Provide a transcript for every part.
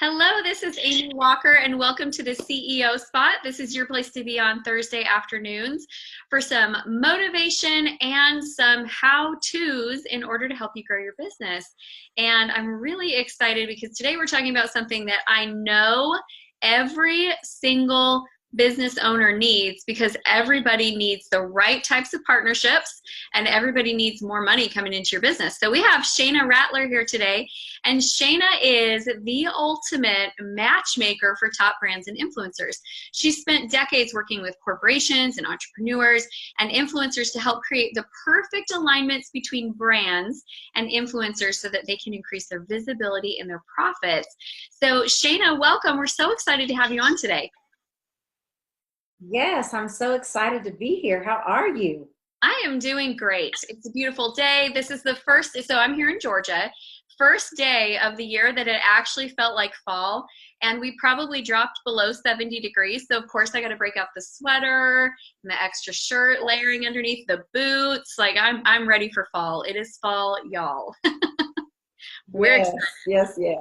Hello, this is Amy Walker, and welcome to the CEO Spot. This is your place to be on Thursday afternoons for some motivation and some how-tos in order to help you grow your business. And I'm really excited because today we're talking about something that I know every single business owner needs, because everybody needs the right types of partnerships and everybody needs more money coming into your business. So we have Shayna Rattler here today, and Shayna is the ultimate matchmaker for top brands and influencers. She spent decades working with corporations and entrepreneurs and influencers to help create the perfect alignments between brands and influencers so that they can increase their visibility and their profits. So Shayna, welcome. We're so excited to have you on today. Yes, I'm so excited to be here. How are you? I am doing great. It's a beautiful day. This is the first, so I'm here in Georgia, first day of the year that it actually felt like fall, and we probably dropped below 70 degrees. So of course I got to break out the sweater and the extra shirt layering underneath, the boots. Like I'm ready for fall. It is fall, y'all. We're Yes, excited. yes.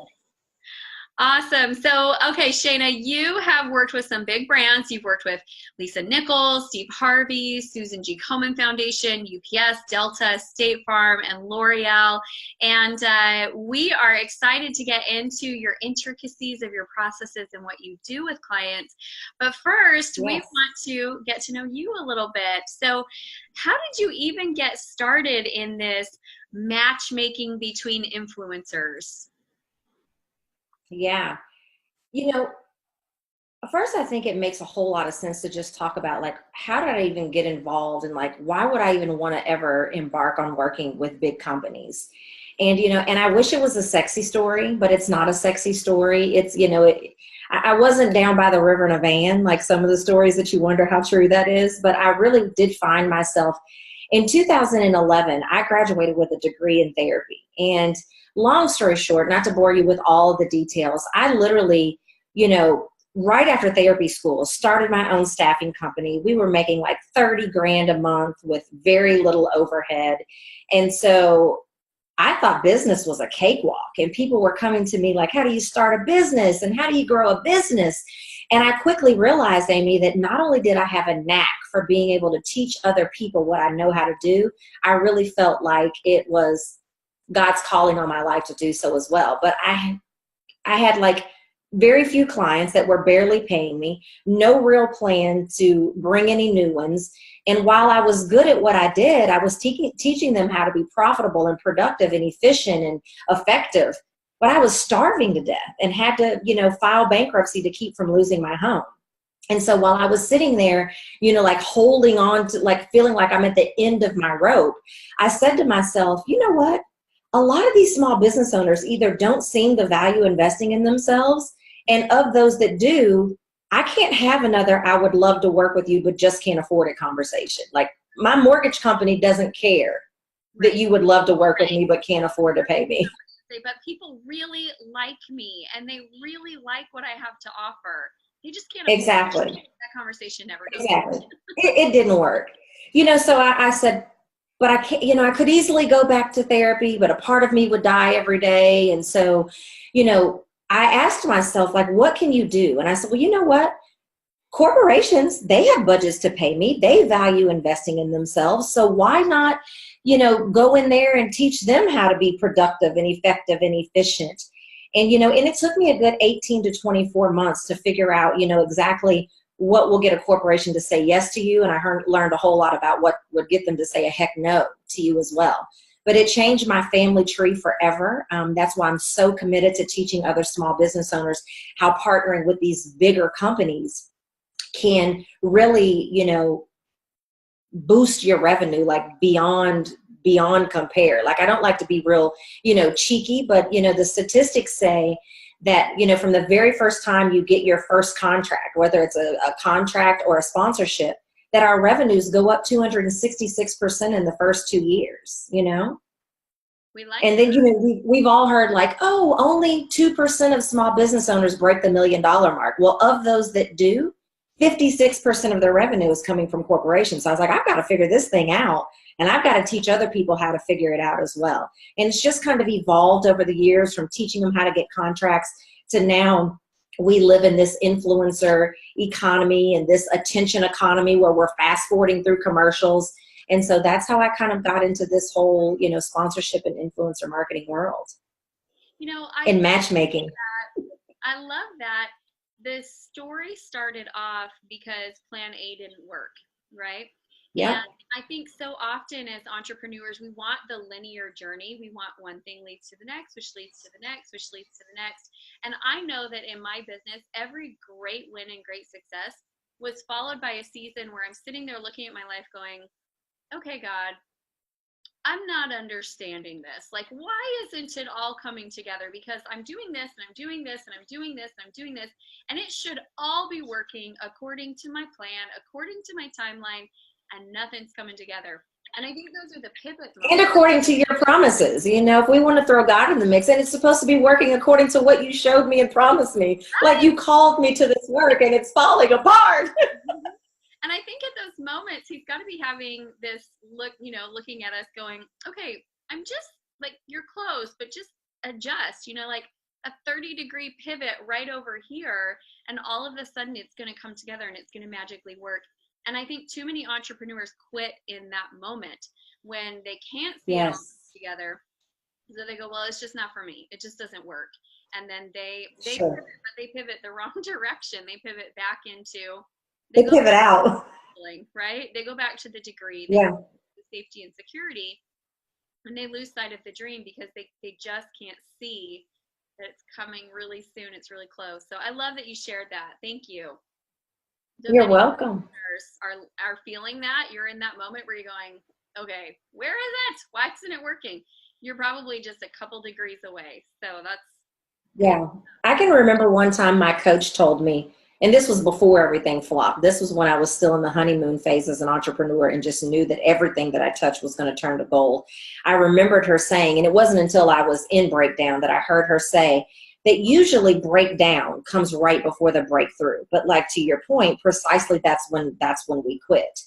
Awesome. So, okay, Shayna, you have worked with some big brands. You've worked with Lisa Nichols, Steve Harvey, Susan G. Komen Foundation, UPS, Delta, State Farm, and L'Oreal. And we are excited to get into your intricacies of your processes and what you do with clients. But first, we Yes. want to get to know you a little bit. So, how did you even get started in this matchmaking between influencers? Yeah. You know, first I think it makes a whole lot of sense to just talk about like how did I even get involved and like why would I even want to ever embark on working with big companies? And and I wish it was a sexy story, but it's not a sexy story. It's I wasn't down by the river in a van like some of the stories that you wonder how true that is, but I really did find myself in 2011. I graduated with a degree in therapy, and long story short, not to bore you with all of the details, I literally, right after therapy school, started my own staffing company. We were making like 30 grand a month with very little overhead. And so I thought business was a cakewalk, and people were coming to me like, how do you start a business and how do you grow a business? And I quickly realized, Amy, that not only did I have a knack for being able to teach other people what I know how to do, I really felt like it was God's calling on my life to do so as well. But I had like very few clients that were barely paying me, no real plan to bring any new ones. And while I was good at what I did, I was teaching them how to be profitable and productive and efficient and effective. But I was starving to death and had to, file bankruptcy to keep from losing my home. And so while I was sitting there, like holding on to, like feeling like I'm at the end of my rope, I said to myself, you know what? A lot of these small business owners either don't see the value investing in themselves, and of those that do, I can't have another "I would love to work with you but just can't afford it" conversation. Like my mortgage company doesn't care that you would love to work with me but can't afford to pay me. But people really like me and they really like what I have to offer. They just can't afford Exactly. that conversation never goes. Exactly. It didn't work. So I said, but I can't, I could easily go back to therapy, but a part of me would die every day. And so, I asked myself, like, what can you do? And I said, well, you know what? Corporations, they have budgets to pay me. They value investing in themselves. So why not, go in there and teach them how to be productive and effective and efficient? And, and it took me a good 18 to 24 months to figure out, exactly what will get a corporation to say yes to you. And I learned a whole lot about what would get them to say a heck no to you as well. But it changed my family tree forever. That's why I'm so committed to teaching other small business owners how partnering with these bigger companies can really, boost your revenue like beyond compare. Like I don't like to be real, cheeky, but the statistics say that, from the very first time you get your first contract, whether it's a contract or a sponsorship, that our revenues go up 266% in the first 2 years, We like And then, we've all heard like, oh, only 2% of small business owners break the $1 million mark. Well, of those that do, 56% of their revenue is coming from corporations. So I was like, I've got to figure this thing out, and I've got to teach other people how to figure it out as well. And it's just kind of evolved over the years, from teaching them how to get contracts to now we live in this influencer economy and this attention economy where we're fast forwarding through commercials. And so that's how I kind of got into this whole, sponsorship and influencer marketing world. And matchmaking. I love that. The story started off because plan A didn't work, right? Yeah. And I think so often as entrepreneurs, we want the linear journey. We want one thing leads to the next, which leads to the next, which leads to the next. And I know that in my business, every great win and great success was followed by a season where I'm sitting there looking at my life going, okay, God, I'm not understanding this. Like, why isn't it all coming together? Because I'm doing this and I'm doing this and I'm doing this and I'm doing this, and it should all be working according to my plan, according to my timeline, and nothing's coming together. And I think those are the pivot moments. And according to your promises, if we want to throw God in the mix, and it's supposed to be working according to what you showed me and promised me, like you called me to this work and it's falling apart. And I think at those moments, he's got to be having this look, looking at us going, okay, I'm just like, you're close, but just adjust, like a 30-degree pivot right over here. And all of a sudden it's going to come together and it's going to magically work. And I think too many entrepreneurs quit in that moment when they can't see it all together. So they go, well, it's just not for me. It just doesn't work. And then they Sure. pivot, but they pivot the wrong direction. They pivot back into, they pivot out. Right? They go back to the degree, the safety and security, and they lose sight of the dream because they just can't see that it's coming really soon. It's really close. So I love that you shared that. Thank you. So you're welcome. Are feeling that you're in that moment where you're going, okay, where is it? Why isn't it working? You're probably just a couple degrees away. So that's I can remember one time my coach told me, and this was before everything flopped. This was when I was still in the honeymoon phase as an entrepreneur and just knew that everything that I touched was going to turn to gold. I remembered her saying, and it wasn't until I was in breakdown that I heard her say that usually breakdown comes right before the breakthrough. But like to your point, precisely that's when we quit.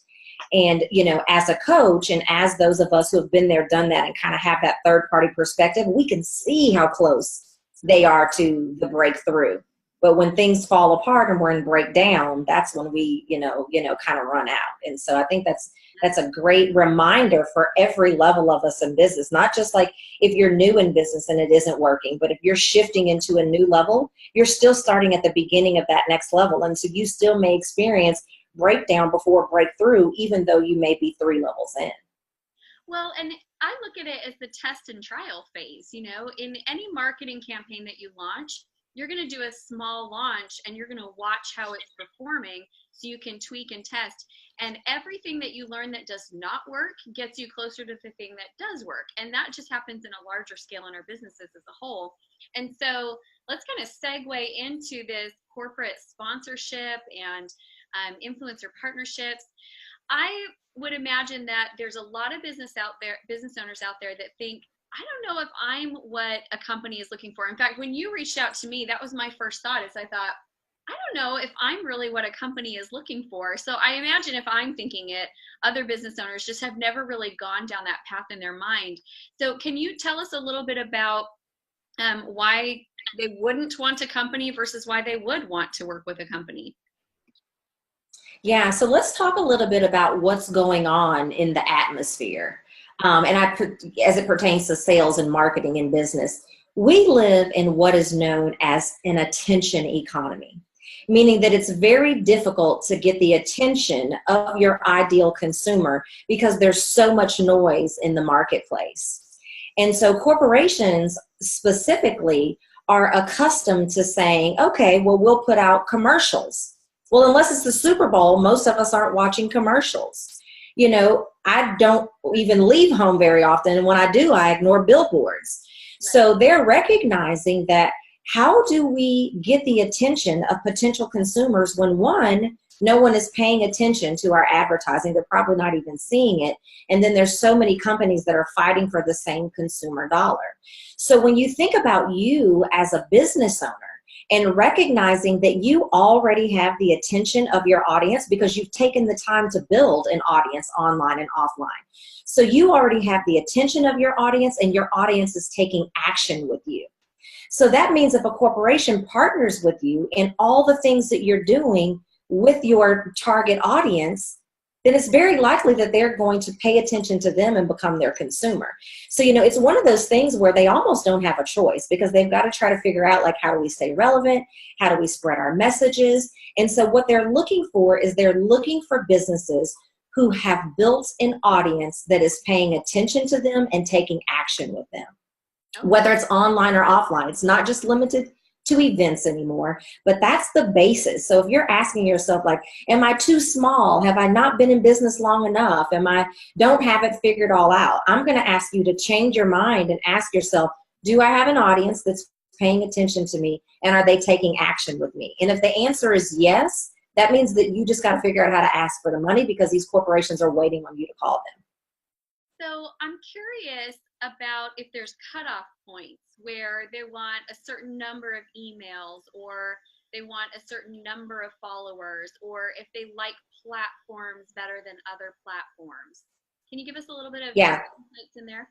And, as a coach and as those of us who have been there, done that, and kind of have that third party perspective, we can see how close they are to the breakthrough. But when things fall apart and we're in breakdown, that's when we, kind of run out. And so I think that's a great reminder for every level of us in business, not just like if you're new in business and it isn't working, but if you're shifting into a new level, you're still starting at the beginning of that next level. And so you still may experience breakdown before breakthrough, even though you may be 3 levels in. Well, and I look at it as the test and trial phase. In any marketing campaign that you launch, you're going to do a small launch and you're going to watch how it's performing so you can tweak and test. And everything that you learn that does not work gets you closer to the thing that does work. And that just happens in a larger scale in our businesses as a whole. And so let's kind of segue into this corporate sponsorship and influencer partnerships. I would imagine that there's a lot of business owners out there that think, I don't know if I'm what a company is looking for. In fact, when you reached out to me, that was my first thought, is I thought, I don't know if I'm really what a company is looking for. So I imagine if I'm thinking it, other business owners just have never really gone down that path in their mind. So can you tell us a little bit about why they wouldn't want a company versus why they would want to work with a company? Yeah, so let's talk a little bit about what's going on in the atmosphere. As it pertains to sales and marketing and business, we live in what is known as an attention economy, meaning that it's very difficult to get the attention of your ideal consumer because there's so much noise in the marketplace. And so corporations specifically are accustomed to saying, okay, well, we'll put out commercials. Well, unless it's the Super Bowl, most of us aren't watching commercials. I don't even leave home very often. And when I do, I ignore billboards. Right. So they're recognizing that how do we get the attention of potential consumers when, one, no one is paying attention to our advertising. They're probably not even seeing it. And then there's so many companies that are fighting for the same consumer dollar. So when you think about you as a business owner, and recognizing that you already have the attention of your audience because you've taken the time to build an audience online and offline. So you already have the attention of your audience, and your audience is taking action with you. So that means if a corporation partners with you in all the things that you're doing with your target audience, then it's very likely that they're going to pay attention to them and become their consumer. So, it's one of those things where they almost don't have a choice because they've got to try to figure out, like, how do we stay relevant? How do we spread our messages? And so what they're looking for is they're looking for businesses who have built an audience that is paying attention to them and taking action with them, whether it's online or offline. It's not just limited to events anymore, but that's the basis. So if you're asking yourself, like, am I too small? Have I not been in business long enough? Don't have it figured all out? I'm going to ask you to change your mind and ask yourself, do I have an audience that's paying attention to me, and are they taking action with me? And if the answer is yes, that means that you just got to figure out how to ask for the money, because these corporations are waiting on you to call them. So I'm curious about if there's cutoff points where they want a certain number of emails, or they want a certain number of followers, or if they like platforms better than other platforms. Can you give us a little bit of insights in there?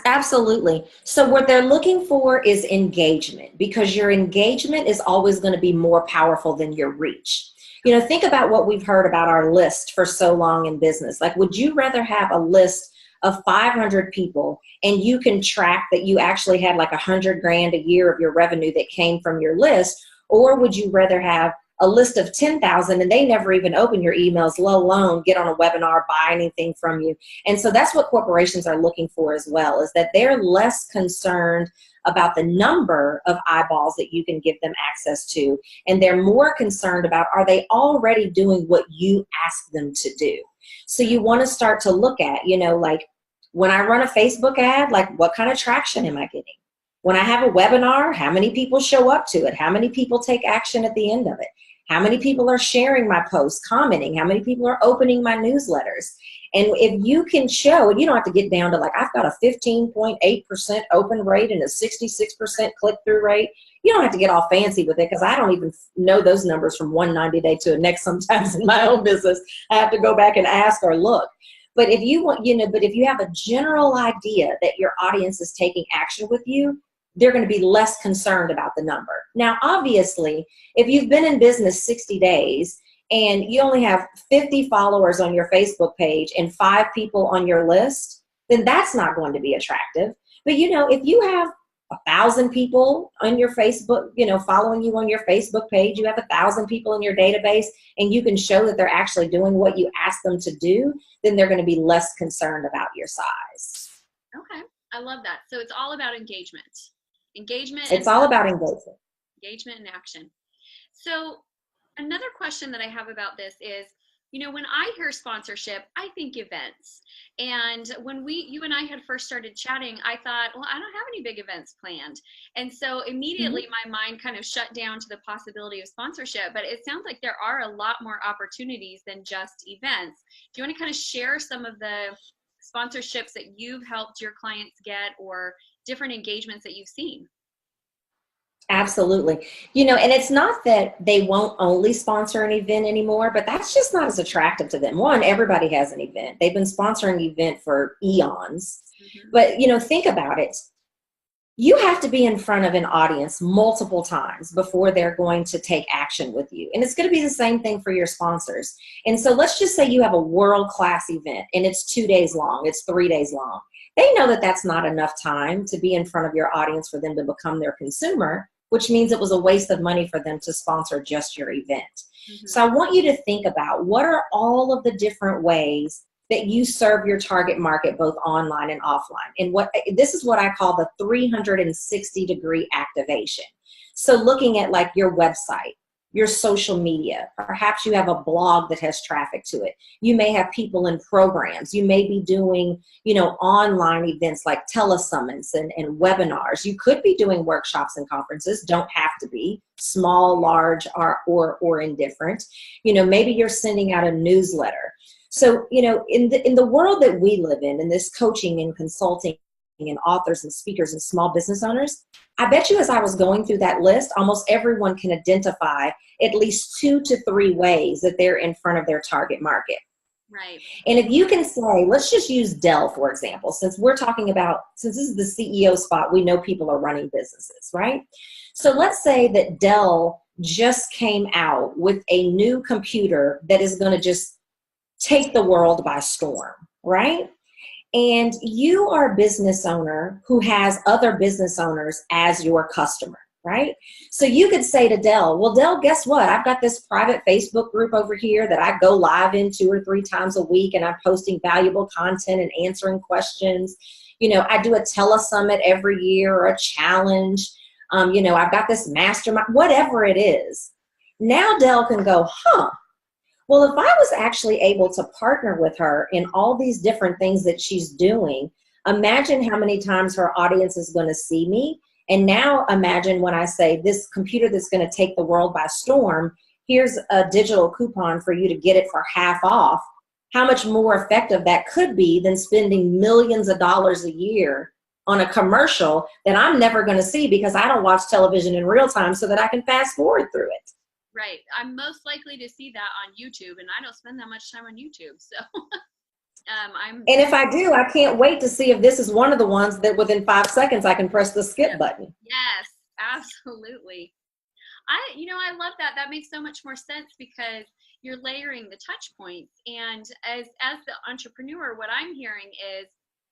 Absolutely. So what they're looking for is engagement, because your engagement is always going to be more powerful than your reach. Think about what we've heard about our list for so long in business. Like, would you rather have a list of 500 people and you can track that you actually had like $100,000 a year of your revenue that came from your list? Or would you rather have a list of 10,000 and they never even open your emails, let alone get on a webinar, buy anything from you? And so that's what corporations are looking for as well, is that they're less concerned about the number of eyeballs that you can give them access to, and they're more concerned about, are they already doing what you ask them to do? So you want to start to look at, like, when I run a Facebook ad, like, what kind of traction am I getting? When I have a webinar, how many people show up to it? How many people take action at the end of it? How many people are sharing my posts, commenting? How many people are opening my newsletters? And if you can show, and you don't have to get down to like, I've got a 15.8% open rate and a 66% click-through rate. You don't have to get all fancy with it, because I don't even know those numbers from one 90-day to the next sometimes in my own business. I have to go back and ask or look. But if you want, but if you have a general idea that your audience is taking action with you, they're going to be less concerned about the number. Now, obviously, if you've been in business 60 days and you only have 50 followers on your Facebook page and 5 people on your list, then that's not going to be attractive. But, if you have 1,000 people on your Facebook, following you on your Facebook page, you have 1,000 people in your database, and you can show that they're actually doing what you ask them to do, then they're going to be less concerned about your size. Okay. I love that. So it's all about engagement. It's all about engagement. Engagement and action. So another question that I have about this is, when I hear sponsorship, I think events. And when you and I had first started chatting, I thought, well, I don't have any big events planned. And so immediately my mind kind of shut down to the possibility of sponsorship. But it sounds like there are a lot more opportunities than just events. Do you want to kind of share some of the sponsorships that you've helped your clients get, or different engagements that you've seen? Absolutely. And it's not that they won't only sponsor an event anymore, but that's just not as attractive to them. One, everybody has an event. They've been sponsoring an event for eons. Mm-hmm. But, think about it. You have to be in front of an audience multiple times before they're going to take action with you. And it's going to be the same thing for your sponsors. And so let's just say you have a world-class event and it's 2 days long, it's 3 days long. They know that that's not enough time to be in front of your audience for them to become their consumer, which means it was a waste of money for them to sponsor just your event. Mm-hmm. So I want you to think about, what are all of the different ways that you serve your target market, both online and offline? And this is what I call the 360-degree activation. So looking at like your website, your social media, perhaps you have a blog that has traffic to it. You may have people in programs. You may be doing, online events like telesummits and webinars. You could be doing workshops and conferences, don't have to be small, large, or indifferent. Maybe you're sending out a newsletter. So, in the world that we live in this coaching and consulting and authors and speakers and small business owners, I bet you as I was going through that list, almost everyone can identify at least 2 to 3 ways that they're in front of their target market. Right. And if you can say, let's just use Dell, for example, since this is the CEO spot, we know people are running businesses, right? So let's say that Dell just came out with a new computer that is going to just take the world by storm, right? And you are a business owner who has other business owners as your customer, right? So you could say to Dell, well, Dell, guess what? I've got this private Facebook group over here that I go live in 2 or 3 times a week, and I'm posting valuable content and answering questions. You know, I do a telesummit every year or a challenge. You know, I've got this mastermind, whatever it is. Now Dell can go, well, if I was actually able to partner with her in all these different things that she's doing, imagine how many times her audience is going to see me. And now imagine when I say this computer that's going to take the world by storm, here's a digital coupon for you to get it for half off. How much more effective that could be than spending millions of dollars a year on a commercial that I'm never going to see because I don't watch television in real time so that I can fast forward through it. Right. I'm most likely to see that on YouTube, and I don't spend that much time on YouTube. So and if I do, I can't wait to see if this is one of the ones that within 5 seconds I can press the skip button. Yes, absolutely. I love that. That makes so much more sense because you're layering the touch points. And as the entrepreneur, what I'm hearing is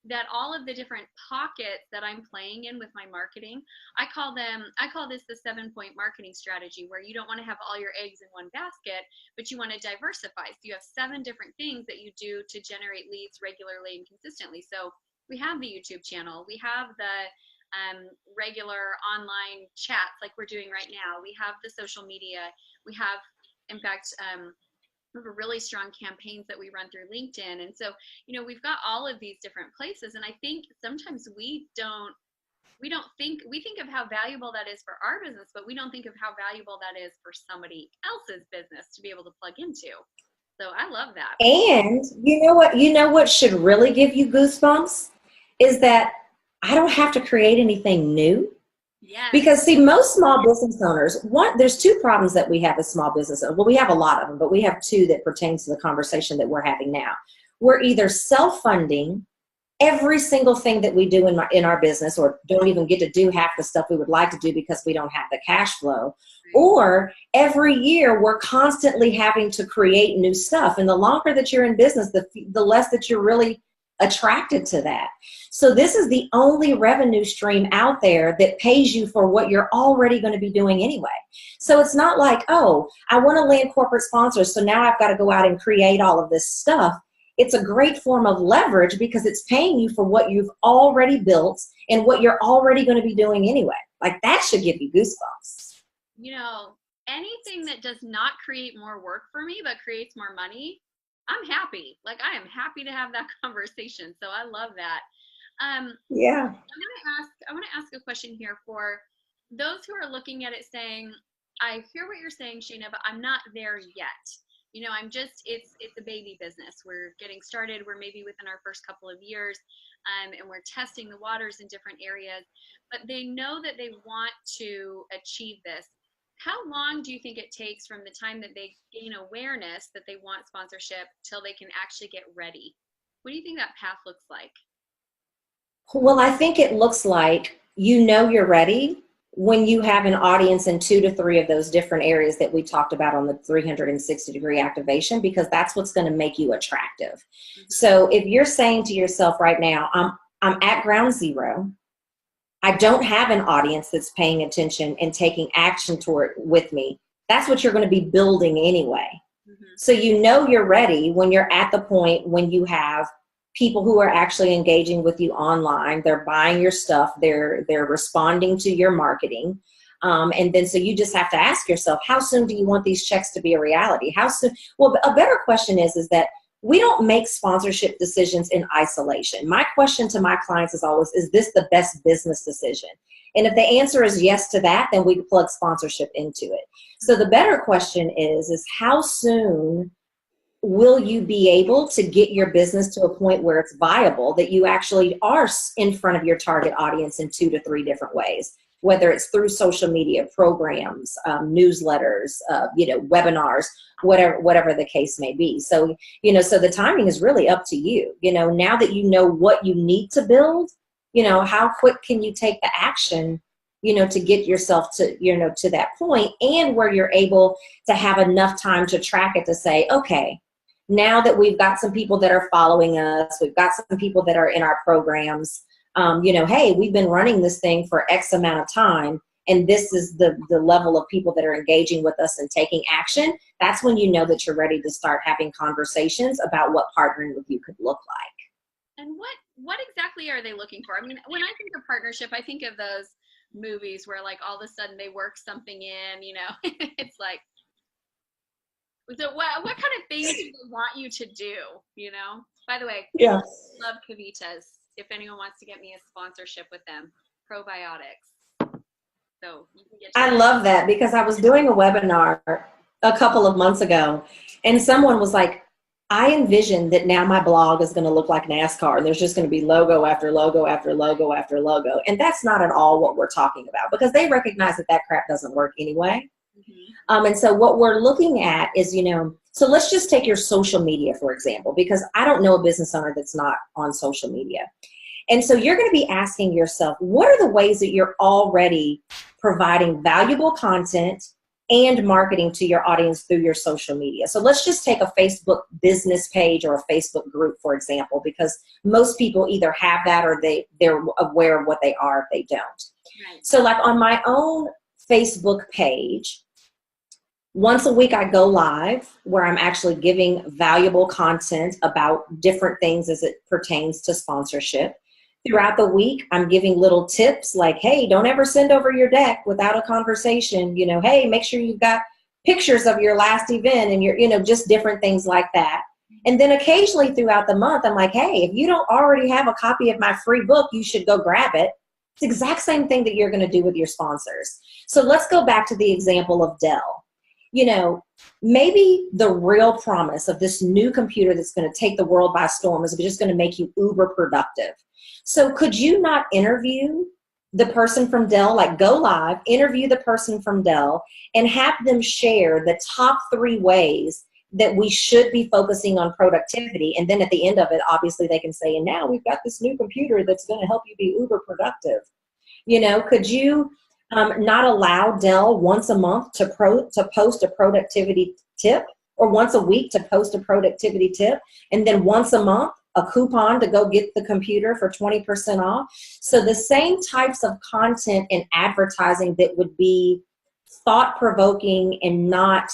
that all of the different pockets that I'm playing in with my marketing, I call this the 7-point marketing strategy, where you don't want to have all your eggs in one basket, but you want to diversify. So you have 7 different things that you do to generate leads regularly and consistently. So we have the YouTube channel, we have the regular online chats like we're doing right now, we have the social media, we have, in fact, we have really strong campaigns that we run through LinkedIn. And so, we've got all of these different places. And I think sometimes we think of how valuable that is for our business, but we don't think of how valuable that is for somebody else's business to be able to plug into. So I love that. And you know what should really give you goosebumps is that I don't have to create anything new. Yes. Because see, most small business owners, there's 2 problems that we have as small business owners. Well, we have a lot of them, but we have 2 that pertain to the conversation that we're having now. We're either self-funding every single thing that we do in our business, or don't even get to do half the stuff we would like to do because we don't have the cash flow. Or every year we're constantly having to create new stuff. And the longer that you're in business, the less that you're really attracted to that. So this is the only revenue stream out there that pays you for what you're already going to be doing anyway. So it's not like, oh, I want to land corporate sponsors, so now I've got to go out and create all of this stuff. It's a great form of leverage because it's paying you for what you've already built and what you're already going to be doing anyway. Like, that should give you goosebumps. Anything that does not create more work for me but creates more money, I'm happy. Like, I am happy to have that conversation. So I love that. Yeah. I want to ask a question here for those who are looking at it saying, I hear what you're saying, Shayna, but I'm not there yet. It's a baby business. We're getting started. We're maybe within our first couple of years, and we're testing the waters in different areas, but they know that they want to achieve this. How long do you think it takes from the time that they gain awareness that they want sponsorship till they can actually get ready? What do you think that path looks like? Well, I think it looks like you're ready when you have an audience in 2 to 3 of those different areas that we talked about on the 360-degree activation, because that's what's going to make you attractive. Mm-hmm. So if you're saying to yourself right now, I'm at ground zero, I don't have an audience that's paying attention and taking action toward with me, that's what you're going to be building anyway. Mm-hmm. So you're ready when you're at the point when you have people who are actually engaging with you online. They're buying your stuff. They're responding to your marketing. And then so you just have to ask yourself, how soon do you want these checks to be a reality? How soon? Well, a better question is that we don't make sponsorship decisions in isolation. My question to my clients is always, is this the best business decision? And if the answer is yes to that, then we plug sponsorship into it. So the better question is how soon will you be able to get your business to a point where it's viable, that you actually are in front of your target audience in 2 to 3 different ways, whether it's through social media programs, newsletters, webinars, whatever the case may be. So, so the timing is really up to you. Now that you know what you need to build, how quick can you take the action, to get yourself to, to that point, and where you're able to have enough time to track it to say, okay, now that we've got some people that are following us, we've got some people that are in our programs, hey, we've been running this thing for X amount of time, and this is the level of people that are engaging with us and taking action. That's when you know that you're ready to start having conversations about what partnering with you could look like. And what exactly are they looking for? I mean, when I think of partnership, I think of those movies where like all of a sudden they work something in, it's like, so what kind of things do they want you to do, By the way, yeah, love Kavitas. If anyone wants to get me a sponsorship with them, probiotics. So you can get I love that, because I was doing a webinar a couple of months ago, and someone was like, I envision that now my blog is going to look like NASCAR, and there's just going to be logo after logo after logo after logo. And that's not at all what we're talking about, because they recognize that crap doesn't work anyway. Mm-hmm. And so what we're looking at is, so let's just take your social media, for example, because I don't know a business owner that's not on social media. And so you're going to be asking yourself, what are the ways that you're already providing valuable content and marketing to your audience through your social media? So let's just take a Facebook business page or a Facebook group, for example, because most people either have that or they're aware of what they are if they don't. Right. So like on my own Facebook page, once a week I go live where I'm actually giving valuable content about different things as it pertains to sponsorship. Throughout the week, I'm giving little tips like, hey, don't ever send over your deck without a conversation. Hey, make sure you've got pictures of your last event and your, just different things like that. And then occasionally throughout the month, I'm like, hey, if you don't already have a copy of my free book, you should go grab it. It's the exact same thing that you're going to do with your sponsors. So let's go back to the example of Dell. Maybe the real promise of this new computer that's going to take the world by storm is just going to make you uber productive. So could you not interview the person from Dell, like go live, interview the person from Dell, and have them share the top 3 ways that we should be focusing on productivity? And then at the end of it, obviously they can say, and now we've got this new computer that's going to help you be uber productive. Could you not allow Dell once a month to post a productivity tip, or once a week to post a productivity tip, and then once a month a coupon to go get the computer for 20% off? So the same types of content and advertising that would be thought-provoking and not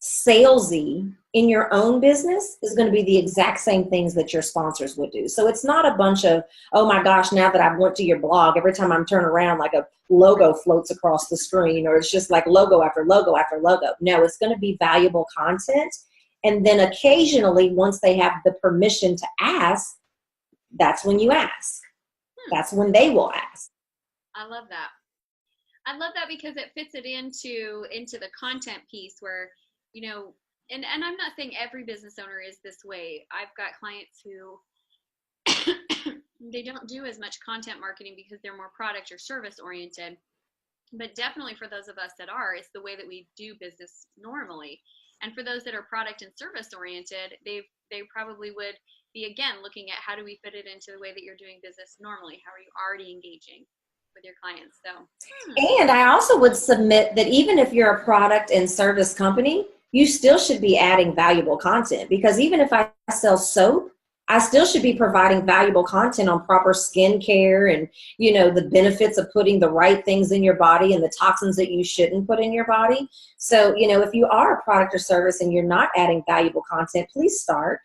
salesy in your own business is going to be the exact same things that your sponsors would do. So it's not a bunch of, oh my gosh, now that I've went to your blog, every time I'm turning around, like a logo floats across the screen, or it's just like logo after logo after logo. No, it's going to be valuable content. And then occasionally, once they have the permission to ask, that's when you ask. That's when they will ask. I love that. I love that because it fits it into the content piece where, and I'm not saying every business owner is this way. I've got clients who they don't do as much content marketing because they're more product or service oriented. But definitely for those of us that are, it's the way that we do business normally. And for those that are product and service oriented, they probably would be, again, looking at how do we fit it into the way that you're doing business normally? How are you already engaging with your clients? So, And I also would submit that even if you're a product and service company, you still should be adding valuable content, because even if I sell soap, I still should be providing valuable content on proper skincare and, the benefits of putting the right things in your body and the toxins that you shouldn't put in your body. So, if you are a product or service and you're not adding valuable content, please start.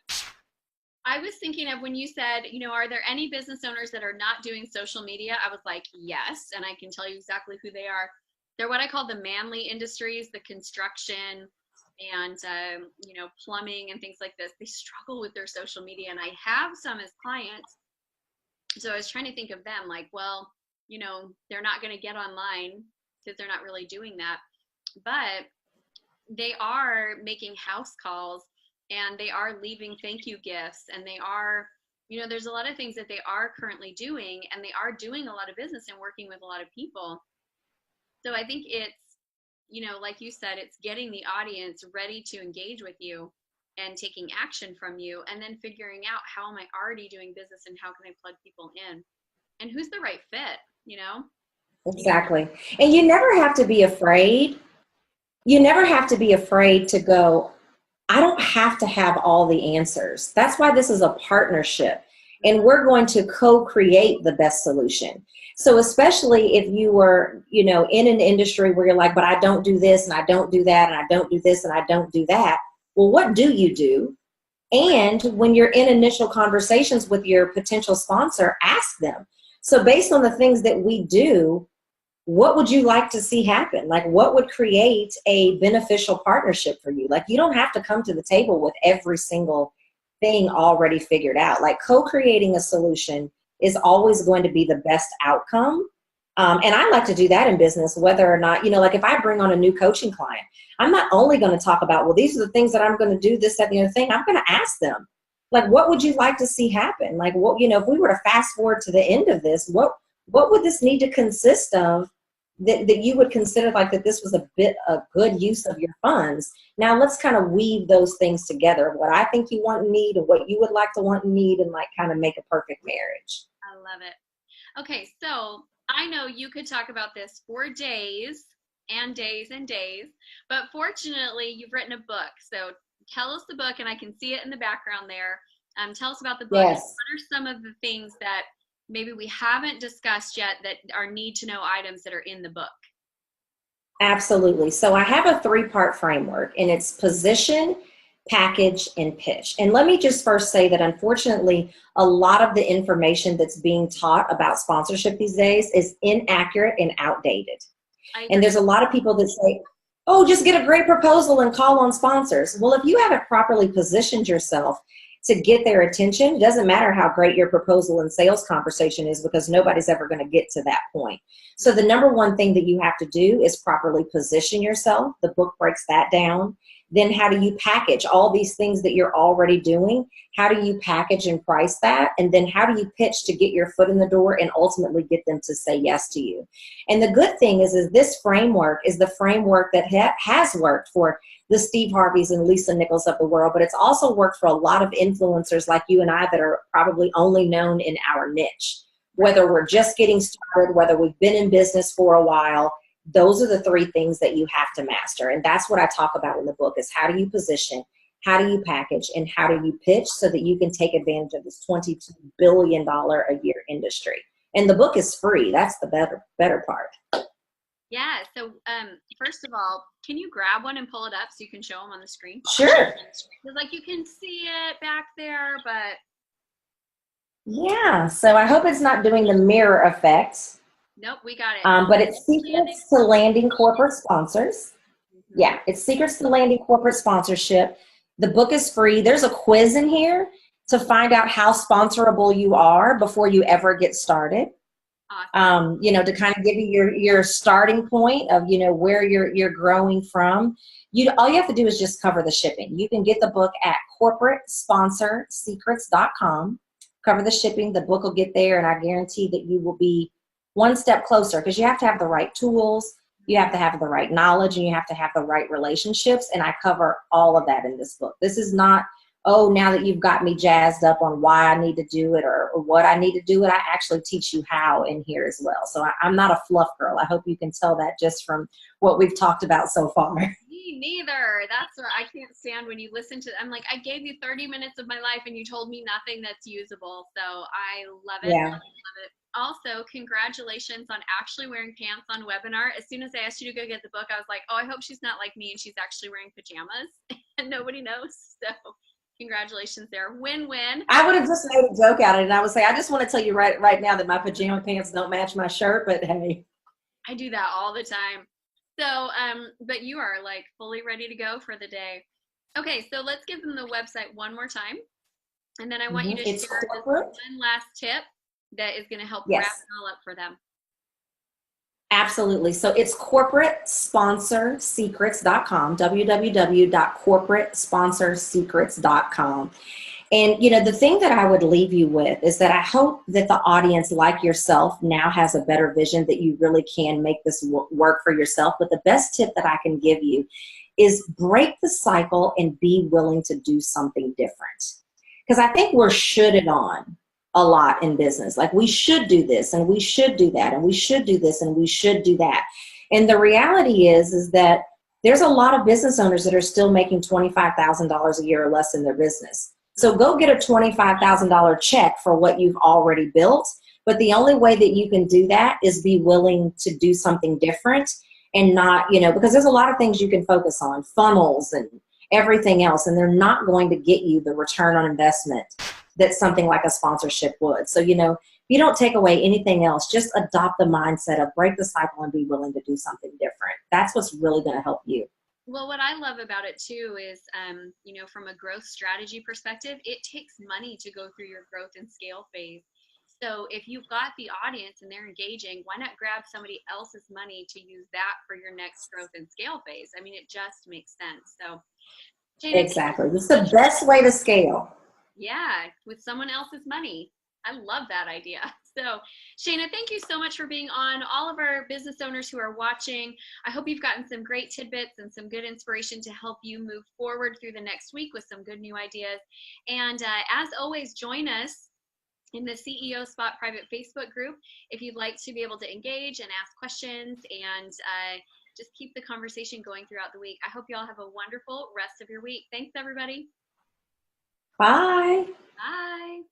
I was thinking of when you said, are there any business owners that are not doing social media? I was like, yes. And I can tell you exactly who they are. They're what I call the manly industries, the construction and, plumbing and things like this. They struggle with their social media, and I have some as clients. So I was trying to think of them like, well, they're not going to get online because they're not really doing that, but they are making house calls and they are leaving thank you gifts, and they are, there's a lot of things that they are currently doing, and they are doing a lot of business and working with a lot of people. So I think it's, like you said, it's getting the audience ready to engage with you and taking action from you, and then figuring out, how am I already doing business and how can I plug people in, and who's the right fit, Exactly. And you never have to be afraid. You never have to be afraid to go, I don't have to have all the answers. That's why this is a partnership. And we're going to co-create the best solution. So especially if you were, in an industry where you're like, but I don't do this and I don't do that and I don't do this and I don't do that. Well, what do you do? And when you're in initial conversations with your potential sponsor, ask them. So based on the things that we do, what would you like to see happen? Like, what would create a beneficial partnership for you? Like, you don't have to come to the table with every single thing already figured out. Like, co-creating a solution is always going to be the best outcome. And I like to do that in business, whether or not, like if I bring on a new coaching client, I'm not only going to talk about, well, these are the things that I'm going to do, this, that, and the other thing. I'm going to ask them, like, what would you like to see happen? Like, what, if we were to fast forward to the end of this, what would this need to consist of that you would consider like that this was a good use of your funds? Now let's kind of weave those things together, what I think you want and need and what you would like to want and need, and like kind of make a perfect marriage. I love it. Okay, so I know you could talk about this for days and days and days, but fortunately you've written a book. So tell us the book, and I can see it in the background there. Tell us about the book. Yes. What are some of the things that maybe we haven't discussed yet that are need to know items that are in the book? Absolutely. So I have a 3-part framework, and it's position, package, and pitch. And let me just first say that unfortunately, a lot of the information that's being taught about sponsorship these days is inaccurate and outdated. And there's a lot of people that say, oh, just get a great proposal and call on sponsors. Well, if you haven't properly positioned yourself to get their attention, it doesn't matter how great your proposal and sales conversation is, because nobody's ever going to get to that point. So the number one thing that you have to do is properly position yourself. The book breaks that down. Then how do you package all these things that you're already doing? How do you package and price that? And then how do you pitch to get your foot in the door and ultimately get them to say yes to you? And the good thing is this framework is the framework that has worked for the Steve Harveys and Lisa Nichols of the world, but it's also worked for a lot of influencers like you and I that are probably only known in our niche. Whether we're just getting started, whether we've been in business for a while, those are the 3 things that you have to master. And that's what I talk about in the book is how do you position, how do you package, and how do you pitch so that you can take advantage of this $22 billion a year industry. And the book is free. That's the better part. Yeah. So first of all, can you grab one and pull it up so you can show them on the screen? Sure. Because like you can see it back there, but. Yeah. So I hope it's not doing the mirror effect. Nope, we got it. But it's Secrets to Landing Corporate Sponsors. Mm-hmm. Yeah, it's Secrets to Landing Corporate Sponsorship. The book is free. There's a quiz in here to find out how sponsorable you are before you ever get started. Awesome. To kind of give you your starting point of, where you're growing from. All you have to do is just cover the shipping. You can get the book at corporatesponsorsecrets.com. Cover the shipping. The book will get there, and I guarantee that you will be one step closer, because you have to have the right tools, you have to have the right knowledge, and you have to have the right relationships. And I cover all of that in this book. This is not, oh, now that you've got me jazzed up on why I need to do it or what I need to do it. I actually teach you how in here as well. So I'm not a fluff girl. I hope you can tell that just from what we've talked about so far. Me neither. That's what I can't stand when you listen to, I'm like, I gave you 30 minutes of my life and you told me nothing that's usable. So I love it. Yeah. Love it. Also, congratulations on actually wearing pants on webinar. As soon as I asked you to go get the book, I was like, oh, I hope she's not like me and she's actually wearing pajamas and nobody knows. So congratulations there. Win-win. I would have just made a joke out of it, and I would say, I just want to tell you right now that my pajama pants don't match my shirt, but hey. I do that all the time. So, but you are like fully ready to go for the day. Okay, so let's give them the website one more time. And then I want you to share one last tip that is going to help wrap it all up for them. Absolutely. So it's corporatesponsorsecrets.com, www.corporatesponsorsecrets.com. And, the thing that I would leave you with is that I hope that the audience, like yourself, now has a better vision that you really can make this work for yourself. But the best tip that I can give you is break the cycle and be willing to do something different. Because I think we're shoulded on a lot in business. Like, we should do this and we should do that and we should do this and we should do that. And the reality is that there's a lot of business owners that are still making $25,000 a year or less in their business. So go get a $25,000 check for what you've already built. But the only way that you can do that is be willing to do something different, and not, because there's a lot of things you can focus on, funnels and everything else, and they're not going to get you the return on investment that something like a sponsorship would. So, if you don't take away anything else, just adopt the mindset of break the cycle and be willing to do something different. That's what's really going to help you. Well, what I love about it too is, from a growth strategy perspective, it takes money to go through your growth and scale phase. So if you've got the audience and they're engaging, why not grab somebody else's money to use that for your next growth and scale phase? I mean, it just makes sense. So, Shayna, Exactly. It's the best way to scale. yeah, with someone else's money. I love that idea. So, Shayna, thank you so much for being on. All of our business owners who are watching, I hope you've gotten some great tidbits and some good inspiration to help you move forward through the next week with some good new ideas. And as always, join us in the CEO Spot private Facebook group if you'd like to be able to engage and ask questions and just keep the conversation going throughout the week. I hope you all have a wonderful rest of your week. Thanks, everybody. Bye. Bye.